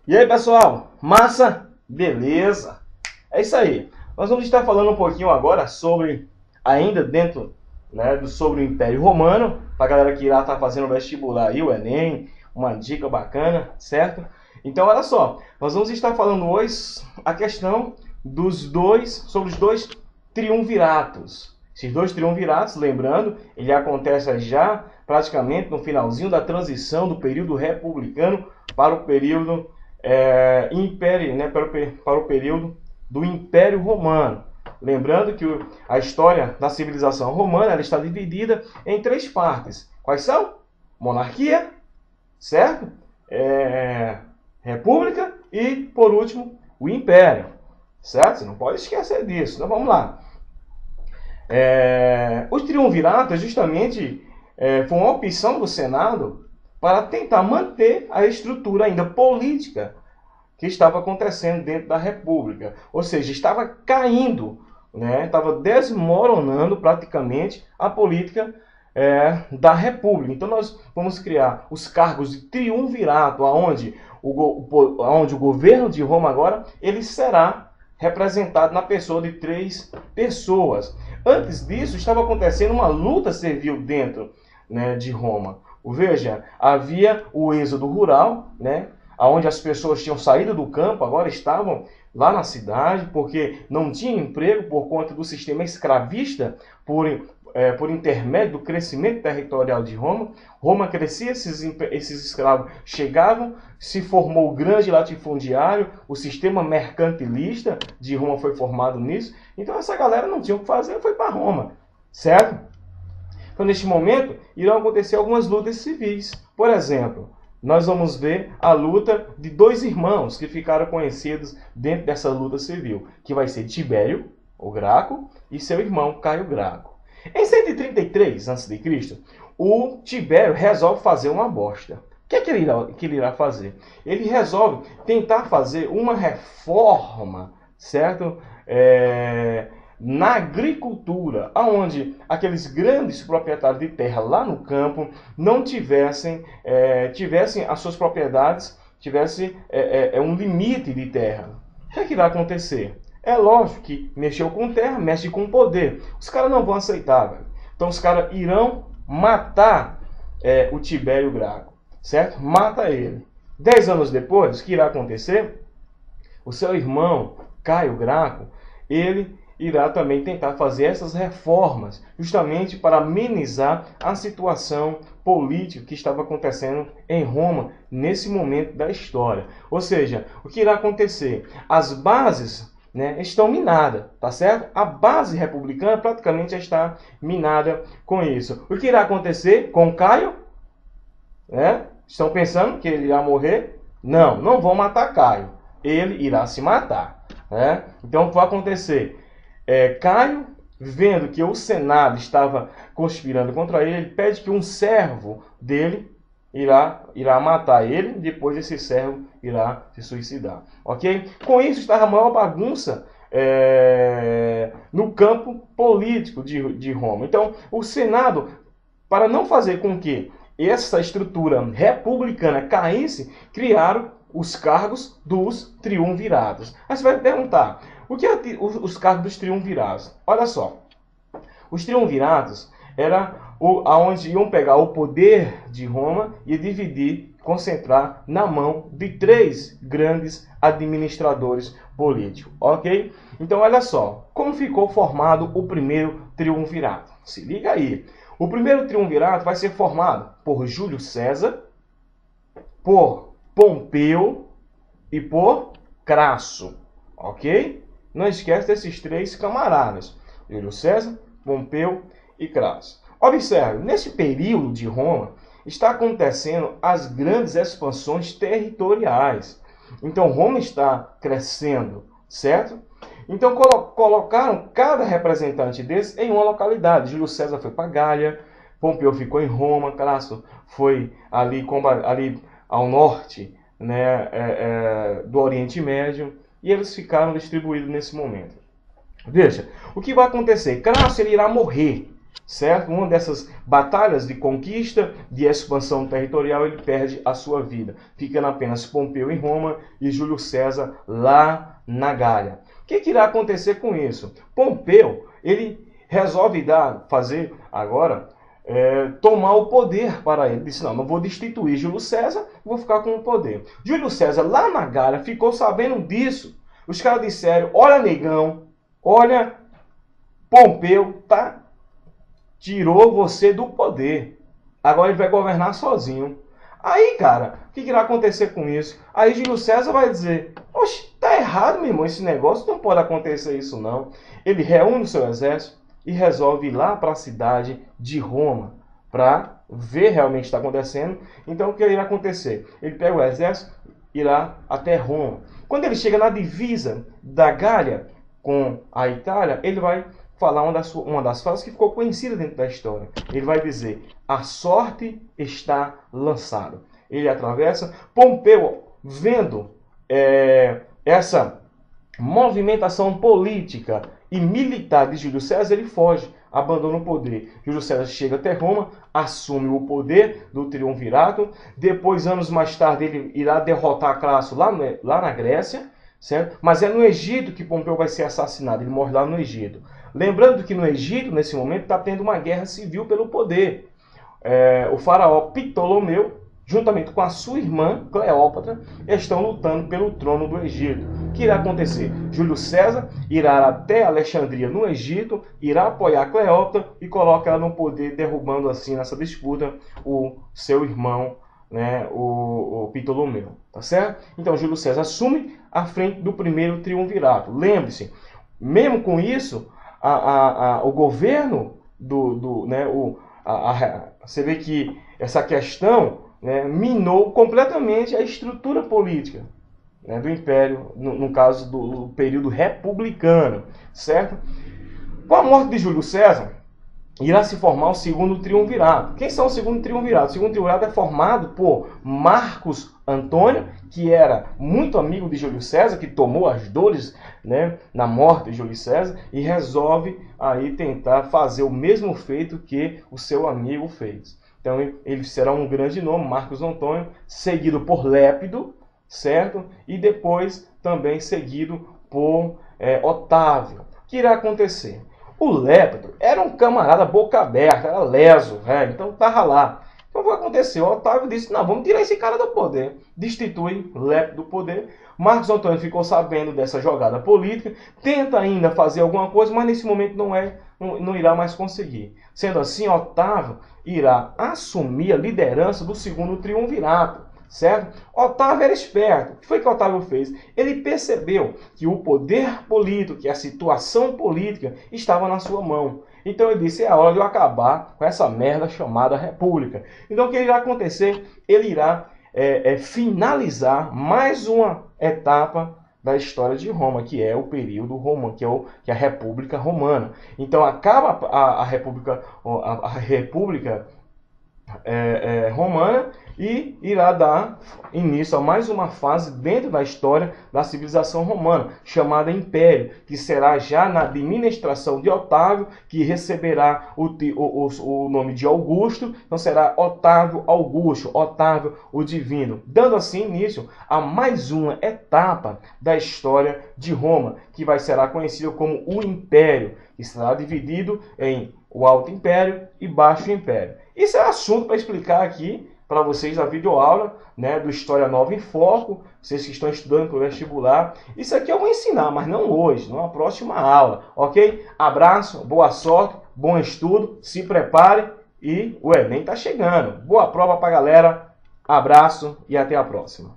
E aí, pessoal? Massa? Beleza? É isso aí. Nós vamos estar falando um pouquinho agora sobre, ainda dentro, sobre o Império Romano, para a galera que irá estar fazendo o vestibular aí, o Enem, uma dica bacana, certo? Então, olha só, nós vamos estar falando hoje a questão sobre os dois triunviratos. Esses dois triunviratos, lembrando, ele acontece já praticamente no finalzinho da transição do período republicano para o período império, para o período do Império Romano. Lembrando que a história da civilização romana ela está dividida em três partes. Quais são? Monarquia, certo? República e, por último, o Império. Certo? Você não pode esquecer disso. Então vamos lá. Os triunviratos justamente foi uma opção do Senado para tentar manter a estrutura ainda política que estava acontecendo dentro da República. Ou seja, estava caindo, estava desmoronando praticamente a política da República. Então nós vamos criar os cargos de triunvirato, onde o governo de Roma agora ele será representado na pessoa de três pessoas. Antes disso, estava acontecendo uma luta civil dentro de Roma. Veja, havia o êxodo rural, onde as pessoas tinham saído do campo, agora estavam lá na cidade, porque não tinham emprego por conta do sistema escravista, por intermédio do crescimento territorial de Roma. Roma crescia, esses escravos chegavam, se formou o grande latifundiário, o sistema mercantilista de Roma foi formado nisso. Então essa galera não tinha o que fazer, foi para Roma, certo? Então neste momento irão acontecer algumas lutas civis. Por exemplo, nós vamos ver a luta de dois irmãos que ficaram conhecidos dentro dessa luta civil, que vai ser Tibério, o Graco, e seu irmão Caio Graco. Em 133 a.C., o Tibério resolve fazer uma bosta. O que é que ele irá fazer? Ele resolve tentar fazer uma reforma, certo? Na agricultura, onde aqueles grandes proprietários de terra lá no campo não tivessem as suas propriedades, tivessem um limite de terra. O que é que irá acontecer? É lógico que mexeu com terra, mexe com poder. Os caras não vão aceitar, velho. Então os caras irão matar o Tibério Graco, certo? Mata ele. 10 anos depois, o que irá acontecer? O seu irmão, Caio Graco, ele irá também tentar fazer essas reformas, justamente para amenizar a situação política que estava acontecendo em Roma nesse momento da história. Ou seja, o que irá acontecer? As bases estão minadas, tá certo? A base republicana praticamente já está minada com isso. O que irá acontecer com Caio? Estão pensando que ele irá morrer? Não, não vão matar Caio. Ele irá se matar. Então, o que vai acontecer? Caio, vendo que o Senado estava conspirando contra ele, ele pede que um servo dele irá matar ele, depois esse servo irá se suicidar. Ok? Com isso está a maior bagunça no campo político de Roma. Então, o Senado, para não fazer com que essa estrutura republicana caísse, criaram os cargos dos triunvirados. Aí você vai me perguntar, o que é os cargos dos triunvirados? Olha só, os triunvirados era onde iam pegar o poder de Roma e dividir, concentrar na mão de três grandes administradores políticos, ok? Então olha só, como ficou formado o primeiro triunvirato. Se liga aí, o primeiro triunvirato vai ser formado por Júlio César, por Pompeu e por Crasso, ok? Não esquece desses três camaradas, Júlio César, Pompeu e Crasso. Observe, nesse período de Roma, está acontecendo as grandes expansões territoriais. Então, Roma está crescendo, certo? Então, colocaram cada representante desse em uma localidade. Júlio César foi para Gália, Pompeu ficou em Roma, Crasso foi ali ao norte do Oriente Médio, e eles ficaram distribuídos nesse momento. Veja, o que vai acontecer? Crasso ele irá morrer. certo? Uma dessas batalhas de conquista, de expansão territorial, ele perde a sua vida, ficando apenas Pompeu em Roma e Júlio César lá na Gália. O que irá acontecer com isso? Pompeu, ele resolve tomar o poder para ele. Disse, não vou destituir Júlio César, vou ficar com o poder. Júlio César, lá na Gália, ficou sabendo disso. Os caras disseram, olha negão, olha, Pompeu, tá? Tirou você do poder. Agora ele vai governar sozinho. Aí, cara, o que irá acontecer com isso? Aí Júlio César vai dizer, oxe, tá errado, meu irmão, esse negócio, não pode acontecer isso não. Ele reúne o seu exército e resolve ir lá para a cidade de Roma, para ver realmente o que está acontecendo. Então, o que irá acontecer? Ele pega o exército e irá até Roma. Quando ele chega na divisa da Gália com a Itália, ele vai falar uma das frases que ficou conhecida dentro da história. Ele vai dizer, a sorte está lançada. Ele atravessa. Pompeu, vendo essa movimentação política e militar de Júlio César, ele foge, abandona o poder. Júlio César chega até Roma, assume o poder do triunvirato. Depois, anos mais tarde, ele irá derrotar Crasso lá na Grécia, certo? Mas é no Egito que Pompeu vai ser assassinado. Ele morre lá no Egito. Lembrando que no Egito, nesse momento, está tendo uma guerra civil pelo poder. O faraó Ptolomeu, juntamente com a sua irmã, Cleópatra, estão lutando pelo trono do Egito. O que irá acontecer? Júlio César irá até Alexandria, no Egito, irá apoiar Cleópatra e coloca ela no poder, derrubando assim, nessa disputa, o seu irmão, né, o Ptolomeu. Tá certo? Então, Júlio César assume a frente do primeiro triunvirato. Lembre-se, mesmo com isso, o governo você vê que essa questão, né, minou completamente a estrutura política, né, do Império, no caso do período republicano, certo? Com a morte de Júlio César, irá se formar o segundo triunvirato. Quem são o segundo triunvirato? O segundo triunvirato é formado por Marcos Antônio, que era muito amigo de Júlio César, que tomou as dores, né, na morte de Júlio César, e resolve aí tentar fazer o mesmo feito que o seu amigo fez. Então ele será um grande nome, Marcos Antônio, seguido por Lépido, certo? E depois também seguido por Otávio. O que irá acontecer? O Lépido era um camarada boca aberta, era leso, velho, então estava lá. Então o que aconteceu? O Otávio disse, não, vamos tirar esse cara do poder. Destitui Lépido do poder. Marcos Antônio ficou sabendo dessa jogada política, tenta ainda fazer alguma coisa, mas nesse momento não irá mais conseguir. Sendo assim, Otávio irá assumir a liderança do segundo triunvirato, certo? Otávio era esperto. O que foi que Otávio fez? Ele percebeu que o poder político, que a situação política estava na sua mão. Então ele disse, é a hora de eu acabar com essa merda chamada república. Então o que irá acontecer? Ele irá finalizar mais uma etapa da história de Roma, que é o período romano, que é a República Romana. Então acaba a República Romana e irá dar início a mais uma fase dentro da história da civilização romana, chamada Império, que será já na administração de Otávio, que receberá o nome de Augusto, então será Otávio Augusto, Otávio o Divino, dando assim início a mais uma etapa da história de Roma, que será conhecido como o Império, que será dividido em o Alto Império e Baixo Império. Isso é assunto para explicar aqui para vocês na videoaula, né, do História Nova em Foco, vocês que estão estudando para o vestibular. Isso aqui eu vou ensinar, mas não hoje, numa próxima aula, ok? Abraço, boa sorte, bom estudo, se prepare e o Enem está chegando. Boa prova para a galera, abraço e até a próxima.